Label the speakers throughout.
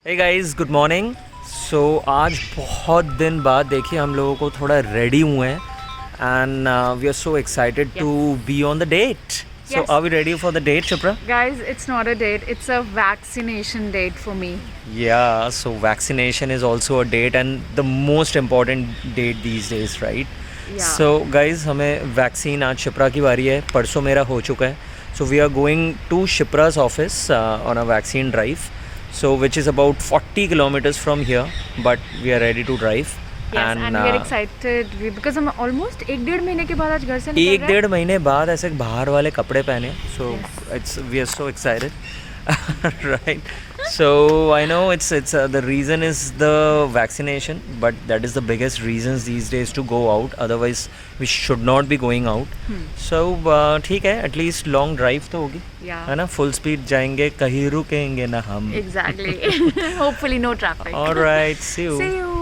Speaker 1: हे guys, good morning. So आज बहुत दिन बाद देखिए हम लोगों को थोड़ा रेडी हुए हैं and we are so excited to be on the date. So
Speaker 2: Yes.
Speaker 1: Are we ready for the date, Shipra?
Speaker 2: Guys, it's not a date, it's a vaccination date for me.
Speaker 1: Yeah, so vaccination is also a date and the most important date these days, right?
Speaker 2: Yeah.
Speaker 1: So guys, हमें vaccine आज शिप्रा की बारी है, परसों मेरा हो चुका है. So we are going to Shipra's office on a vaccine drive. So which is about 40 kilometers from here, but we are ready to drive.
Speaker 2: Yes, and we are excited because हम almost 1-1.5 महीने के बाद आज घर से निकल रहे हैं.
Speaker 1: 1-1.5 महीने बाद ऐसे बाहर वाले कपड़े पहने. So
Speaker 2: Yes.
Speaker 1: we are so excited. Right. So I know it's the reason is the vaccination, but that is the biggest reasons these days to go out. Otherwise we should not be going out. So ठीक है, at least long drive तो होगी.
Speaker 2: Yeah.
Speaker 1: है ना, full speed जाएंगे, कहीं रुकेंगे ना हम.
Speaker 2: Exactly. Hopefully no traffic.
Speaker 1: All right, see you.
Speaker 2: See you.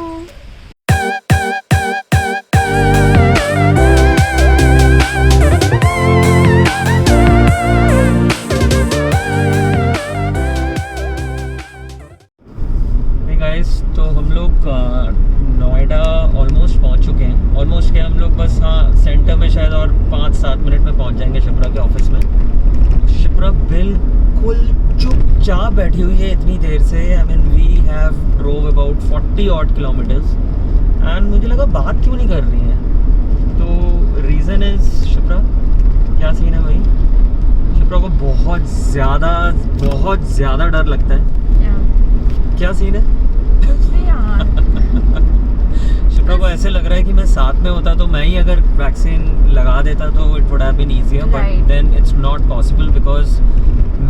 Speaker 1: Hey guys, तो हम लोग नोएडा ऑलमोस्ट पहुंच चुके हैं. ऑलमोस्ट क्या, हम लोग बस सेंटर में शायद और 5-7 मिनट में पहुंच जाएंगे शिप्रा के ऑफिस में. शिप्रा बिल्कुल चुपचाप बैठी हुई है इतनी देर से. I mean we have drove about 40 odd kilometres and मुझे लगा बात क्यों नहीं कर रही है. तो रीज़न इज शिप्रा, क्या सीन है भाई? शिप्रा को बहुत ज़्यादा डर लगता है.
Speaker 2: Yeah.
Speaker 1: क्या सीन है?
Speaker 2: कुछ नहीं यार.
Speaker 1: शिप्रा को ऐसे लग रहा है कि मैं साथ में होता तो मैं ही अगर वैक्सीन लगा देता तो it would have been easier, but
Speaker 2: Right.
Speaker 1: Then it's not possible because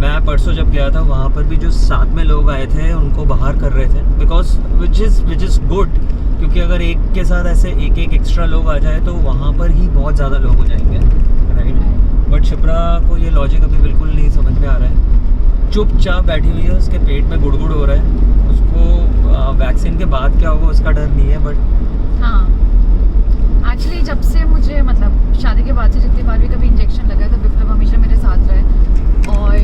Speaker 1: मैं परसों जब गया था वहाँ पर भी जो साथ में लोग आए थे उनको बाहर कर रहे थे. बिकॉज विच इज़ गुड, क्योंकि अगर एक के साथ ऐसे एक एक्स्ट्रा लोग आ जाए तो वहाँ पर ही बहुत ज़्यादा लोग हो जाएंगे, राइट. बट शिप्रा को ये लॉजिक अभी बिल्कुल नहीं समझ में आ रहा है. चुपचाप बैठी हुई है, उसके पेट में गुड़गुड़ हो रहा है. उसको वैक्सीन के बाद क्या होगा उसका डर नहीं है. बट
Speaker 2: हाँ, एक्चुअली जब से मुझे मतलब शादी के बाद से जितनी बार भी कभी इंजेक्शन लगा तो विप्लव हमेशा मेरे साथ रहे और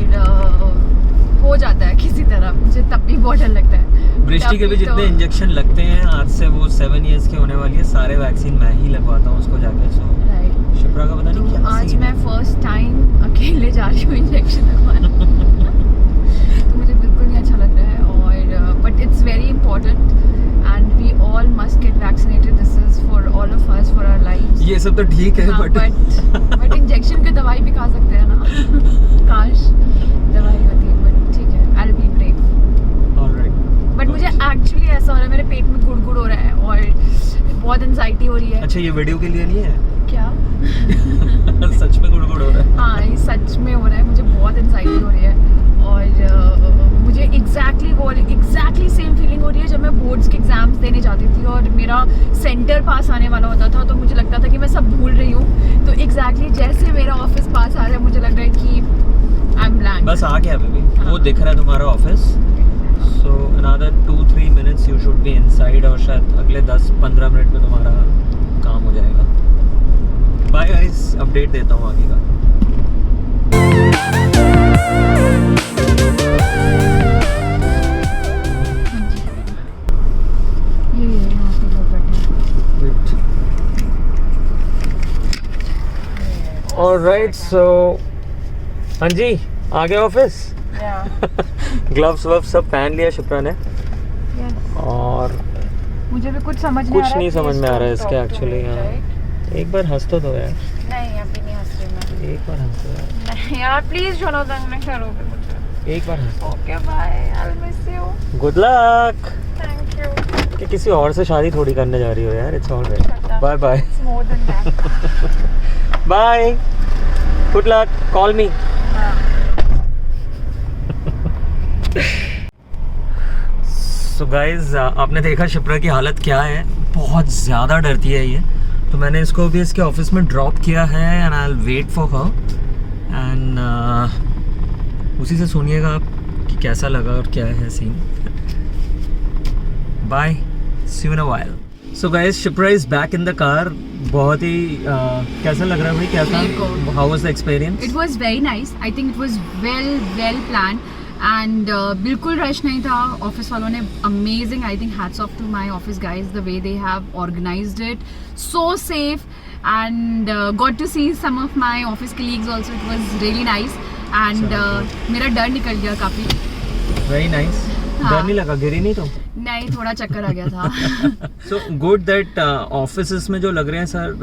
Speaker 2: हो जाता है किसी तरह. मुझे तब भी बहुत डर लगता है.
Speaker 1: बृष्टि के भी
Speaker 2: तभी
Speaker 1: जितने
Speaker 2: तो-
Speaker 1: इंजेक्शन लगते हैं, आज से वो 7 years की होने वाली है, सारे वैक्सीन मैं ही लगवाता हूँ उसको जाके. सो
Speaker 2: Right.
Speaker 1: शिप्रा का पता नहीं
Speaker 2: तो
Speaker 1: क्या
Speaker 2: आज
Speaker 1: सीन
Speaker 2: मैं
Speaker 1: है.
Speaker 2: फर्स्ट टाइम अकेले जा रही हूँ इंजेक्शन लगवाने. तो मुझे बिल्कुल नहीं अच्छा लग रहा है और but it's very important and we all must get vaccinated. This is for all of us, for our lives.
Speaker 1: ये सब तो ठीक है,
Speaker 2: बट इंजेक्शन की दवाई भी खा सकते हैं ना. काश दवाई होती, बट ठीक है, I will be brave.
Speaker 1: Alright.
Speaker 2: But मुझे एक्चुअली ऐसा हो रहा है, मेरे पेट में गुड़गुड़ हो रहा है और बहुत एंजाइटी हो रही है.
Speaker 1: अच्छा, ये वीडियो के लिए नहीं है?
Speaker 2: क्या?
Speaker 1: सच में गुड़गुड़ हो रहा है?
Speaker 2: हाँ, ये सच में हो रहा है. मुझे बहुत एंजाइटी हो रही है और मुझे एग्जैक्टली सेम फीलिंग हो रही है जब मैं बोर्ड्स के एग्जाम्स देने जाती थी और मेरा सेंटर पास आने वाला होता था तो मुझे लगता था कि मैं सब भूल रही हूँ. तो एग्जैक्टली जैसे मेरा ऑफिस पास आ रहा है मुझे लग रहा है कि आई एम ब्लैंक.
Speaker 1: बस आ गया बेबी, वो
Speaker 2: हाँ.
Speaker 1: दिख रहा है तुम्हारा office. So another 2-3 minutes you should be inside और शायद अगले 10-15 मिनट में तुम्हारा काम हो जाएगा. बाय गाइस, अपडेट देता हूँ आगे का.
Speaker 2: ये यहाँ पे लोग बैठे हैं.
Speaker 1: ऑलराइट, सो हाँ जी, आ गया ऑफिस. ग्लव्स वव्स सब पहन लिया शिप्रा ने. और
Speaker 2: मुझे भी कुछ समझ नहीं आ रहा है.
Speaker 1: कुछ नहीं समझ में आ रहा है इसके
Speaker 2: Talk to
Speaker 1: एक्चुअली.
Speaker 2: me,
Speaker 1: हाँ,
Speaker 2: right?
Speaker 1: एक बार हंस तो दो यार.
Speaker 2: नहीं, अभी नहीं हंस रही मैं.
Speaker 1: एक बार हंस दो यार.
Speaker 2: नहीं यार, प्लीज छोड़ो, तंग नहीं करोगे मुझे.
Speaker 1: एक बार हंस दो.
Speaker 2: Okay, bye, I will miss you.
Speaker 1: Good luck.
Speaker 2: Thank you.
Speaker 1: कि किसी और से शादी थोड़ी करने जा रही हो यार. It's alright. Bye bye.
Speaker 2: It's more than that.
Speaker 1: Bye. Good luck. Call me.
Speaker 2: हाँ.
Speaker 1: सो गाइज, आपने देखा शिप्रा की हालत क्या है. बहुत ज़्यादा डरती है ये. तो मैंने इसको भी इसके ऑफिस में ड्रॉप किया है and I will wait for her and उसी से सुनिएगा आप कि कैसा लगा और क्या है scene. Bye, see you in a while. So guys, Shipra is back in the car. बहुत ही कैसा लग रहा है भाई? कैसा, how was the experience?
Speaker 2: It was very nice. I think it was well planned. And बिल्कुल रश नहीं था. ऑफिस वालों ने amazing, I think hats off to my office guys, the way they have organised it, so safe. And got to see some of my office colleagues also. It was really nice. And मेरा डर निकल गया काफी.
Speaker 1: Very nice. डर नहीं लगा? गिरी नहीं तो?
Speaker 2: नहीं, थोड़ा चक्कर आ गया था.
Speaker 1: सो गुड दैट ऑफिसेस में जो लग रहे हैं सर,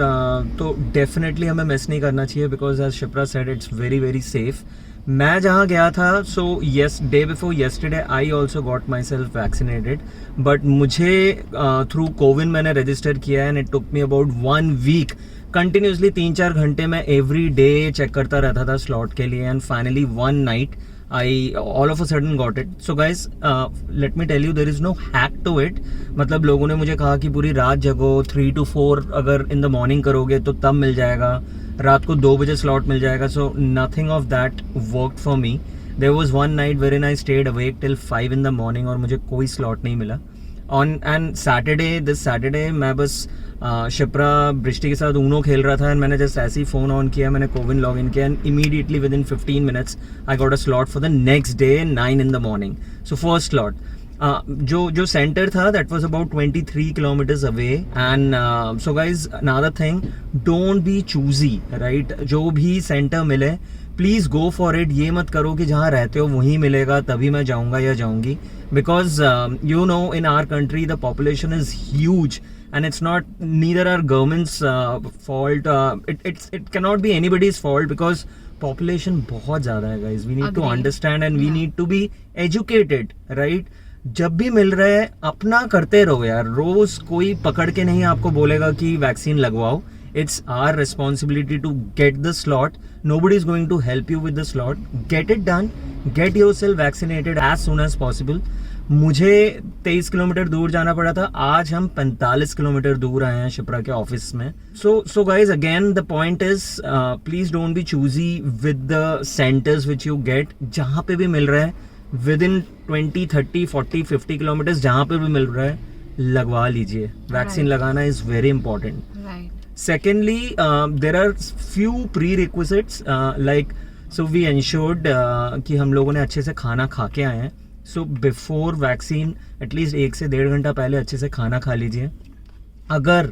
Speaker 1: तो डेफिनेटली हमें मिस नहीं करना चाहिए, because as Shipra said it's very very safe. मैं जहाँ गया था, so yes, day before yesterday I also got myself vaccinated, but मुझे थ्रू कोविन मैंने रजिस्टर किया है and it took me about 1 week continuously. 3-4 घंटे मैं एवरी डे चेक करता रहता था स्लॉट के लिए, and finally one night I all of a sudden got it. So guys, let me tell you, there is no hack to it. मतलब लोगों ने मुझे कहा कि पूरी रात जगो, 3 to 4 अगर in the morning करोगे तो तब मिल जाएगा, रात को 2 बजे स्लॉट मिल जाएगा. So nothing of that worked for me. There was one night wherein I stayed awake till 5 in the morning और मुझे कोई स्लॉट नहीं मिला. एंड दिस सैटरडे मैं बस शिप्रा बृष्टि के साथ ऊनो खेल रहा था, एंड मैंने जस्ट ऐसे ही फ़ोन ऑन किया, मैंने कोविन लॉग इन किया, and immediately with in 15 minutes I got a slot for the next day 9 in the morning. So first slot. जो सेंटर था that was about 23 kilometers away. And so guys, another thing, don't be choosy, right? जो भी centre मिले please go for it. ये मत करो कि जहाँ रहते हो वहीं मिलेगा तभी मैं जाऊंगा या जाऊंगी, because you know in our country the population is huge and it's not neither our government's fault, it cannot be anybody's fault, because population बहुत ज़्यादा है guys. We need to understand and we need to be educated, right? जब भी मिल रहा है अपना करते रहो यार. रोज कोई पकड़ के नहीं आपको बोलेगा कि vaccine लगवाओ. It's our responsibility to get the slot. Nobody is going to help you with the slot. Get it done. Get yourself vaccinated as soon as possible. मुझे 23 किलोमीटर दूर जाना पड़ा था, आज हम 45 किलोमीटर दूर आए हैं शिप्रा के ऑफिस में. So guys, again the point is, please don't be choosy with the centres which you get. जहाँ पे भी मिल रहा है विद इन 20, 30, 40, 50 किलोमीटर्स, जहाँ पे भी मिल रहा है लगवा लीजिए. वैक्सीन लगाना is very important. Secondly, there are few prerequisites, like, so we ensured कि हम लोगों ने अच्छे से खाना खा के आए हैं. So before vaccine, at least 1 से 1.5 घंटा पहले अच्छे से खाना खा लीजिए. अगर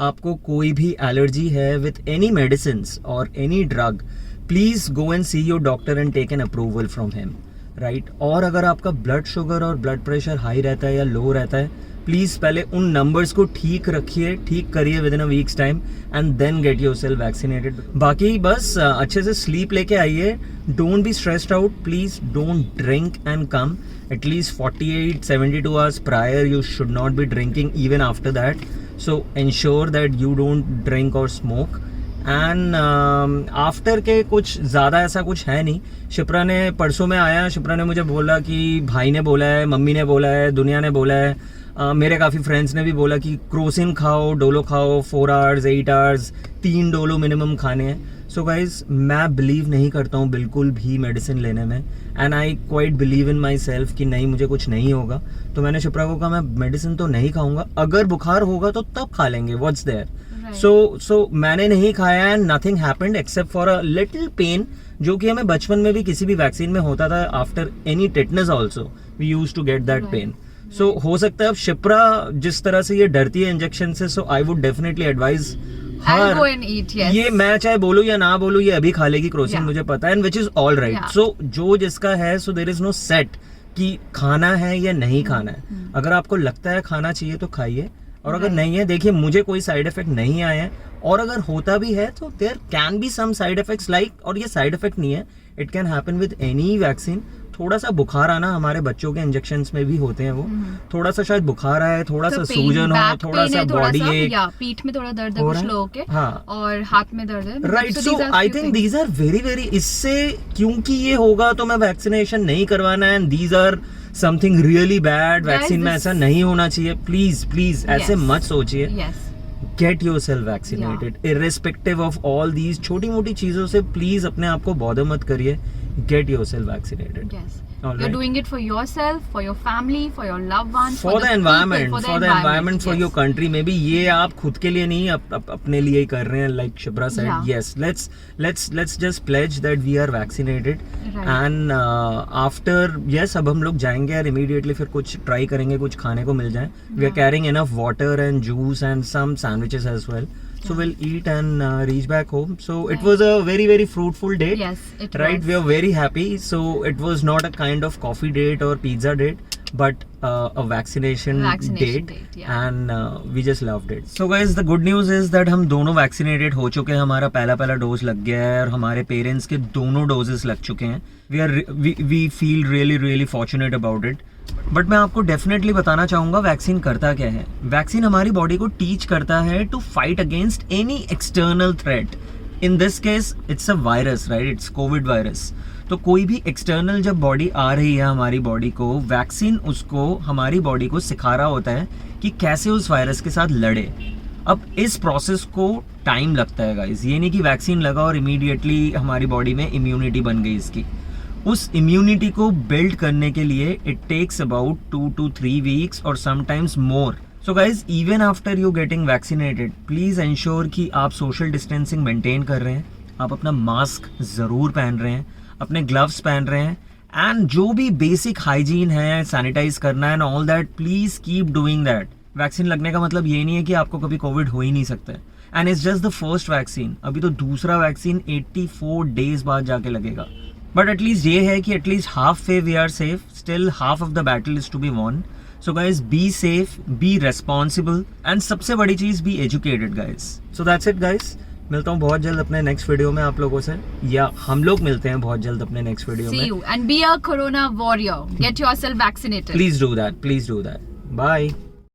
Speaker 1: आपको कोई भी एलर्जी है with any medicines or any drug, please go and see your doctor and take an approval from him, right? और अगर आपका ब्लड शुगर और ब्लड प्रेशर हाई रहता है या लो रहता है, प्लीज़ पहले उन नंबर्स को ठीक रखिए, ठीक करिए within a weeks time, and then get yourself vaccinated. बाकी बस अच्छे से स्लीप लेके आइए. Don't be stressed out. Please don't drink and come. At least 48-72 hours prior you should not be drinking even after that. So ensure that you don't drink or smoke. And after के कुछ ज़्यादा ऐसा कुछ है नहीं. शिप्रा ने परसों में आया, शिप्रा ने मुझे बोला कि भाई ने बोला है, मम्मी ने बोला है, दुनिया ने बोला है, मेरे काफ़ी फ्रेंड्स ने भी बोला कि क्रोसिन खाओ, डोलो खाओ, 4 hours 8 hours 3 डोलो मिनिमम खाने हैं. सो गाइज, मैं बिलीव नहीं करता हूँ बिल्कुल भी मेडिसिन लेने में, and I quite believe in my self कि नहीं मुझे कुछ नहीं होगा. तो मैंने शिप्रा को कहा मैं मेडिसिन तो नहीं खाऊंगा, अगर बुखार होगा तो तब खा लेंगे, व्हाट्स देयर. सो मैंने नहीं खाया and nothing happened except for a little pain, जो कि हमें बचपन में भी किसी भी वैक्सीन में होता था. After any tetanus also we use to get that pain. So हो सकता है अब शिप्रा जिस तरह से ये डरती है इंजेक्शन से, सो आई वुड डेफिनेटली एडवाइज हर, ये मैं चाहे बोलूं या ना बोलूं, ये अभी खा लेगी क्रोसिन, मुझे पता है, and which is all right. So जो जिसका है, so there is no set कि खाना है या नहीं खाना है. अगर आपको लगता है खाना चाहिए तो खाइए, और अगर नहीं है, देखिए मुझे कोई साइड इफेक्ट नहीं आए हैं, और अगर होता भी है तो there can be some side effects like, और ये साइड इफेक्ट नहीं है, it can happen with any vaccine. थोड़ा सा बुखार आना हमारे बच्चों के इंजेक्शंस में भी होते हैं, वो थोड़ा सा शायद बुखार आए, थोड़ा सा सूजन हो, थोड़ा सा बॉडी एक,
Speaker 2: या पीठ में थोड़ा दर्द है कुछ लोगों के, हाँ, और हाथ में दर्द है,
Speaker 1: right. So I think these are very very, इससे क्योंकि ये होगा तो मैं वैक्सीनेशन नहीं करवाना है, and these are something really bad. Vaccine में ऐसा नहीं होना चाहिए. प्लीज प्लीज ऐसे मत सोचिए. Gate yourself vaccinated irrespective of all these छोटी मोटी चीजों से. प्लीज अपने आप को बॉदर मत करिए. get yourself vaccinated.
Speaker 2: Yes.
Speaker 1: All
Speaker 2: You're
Speaker 1: right.
Speaker 2: doing it for yourself, for your family, for your loved ones,
Speaker 1: For the environment, for the environment, for
Speaker 2: yes.
Speaker 1: your country. Maybe ये आप खुद के लिए नहीं अपने लिए ही कर रहे हैं. Like Shibra said,
Speaker 2: Yeah.
Speaker 1: yes. Let's just pledge that we are vaccinated.
Speaker 2: Right.
Speaker 1: And after yes, अब हम लोग जाएंगे और immediately फिर कुछ try करेंगे, कुछ खाने को मिल जाए. We are
Speaker 2: Yeah.
Speaker 1: carrying enough water and juice and some sandwiches as well. So
Speaker 2: Yeah.
Speaker 1: we'll eat and reach back home. So it
Speaker 2: Right.
Speaker 1: was a very, very fruitful day.
Speaker 2: Yes, it
Speaker 1: Right,
Speaker 2: was.
Speaker 1: we are very happy. So it was not a kind of coffee date or pizza date, but a vaccination date.
Speaker 2: Yeah.
Speaker 1: And we just loved it. So guys, the good news is that हम दोनों vaccinated हो चुके हैं. हमारा पहला dose लग गया है और हमारे पेरेंट्स के दोनों डोजेस लग चुके हैं. We feel really fortunate about it. But मैं आपको डेफिनेटली बताना चाहूंगा वैक्सीन करता क्या है. वैक्सीन हमारी बॉडी को टीच करता है to fight against any external threat. In this case it's a virus, right? It's COVID virus. तो कोई भी एक्सटर्नल जब बॉडी आ रही है हमारी बॉडी को, वैक्सीन उसको हमारी बॉडी को सिखा रहा होता है कि कैसे उस वायरस के साथ लड़े. अब इस प्रोसेस को टाइम लगता है गाइस. ये नहीं कि वैक्सीन लगा और इमीडिएटली हमारी बॉडी में इम्यूनिटी बन गई इसकी. उस इम्यूनिटी को बिल्ड करने के लिए it takes about 2 to 3 weeks और sometimes more. So guys, even after you getting vaccinated, please ensure कि आप सोशल डिस्टेंसिंग मेंटेन कर रहे हैं, आप अपना मास्क जरूर पहन रहे हैं, अपने ग्लव्स पहन रहे हैं, एंड जो भी बेसिक हाइजीन है, सैनिटाइज करना है and all that, please keep doing that. Vaccine लगने का मतलब ये नहीं है कि आपको कभी कोविड हो ही नहीं सकता है. And it's just the first vaccine. अभी तो दूसरा वैक्सीन 84 डेज बाद जाके लगेगा. बट एटलीस्ट ये है कि at least half way we are safe. Still half of the battle is to be won. So guys, be safe, be responsible, and सबसे बड़ी चीज, be educated guys. So that's it guys. मिलता हूँ बहुत जल्द अपने नेक्स्ट वीडियो में आप लोगों से, या हम लोग मिलते हैं बहुत जल्द अपने नेक्स्ट वीडियो में.
Speaker 2: See you and be a corona warrior. Get yourself vaccinated.
Speaker 1: Please do that. Bye.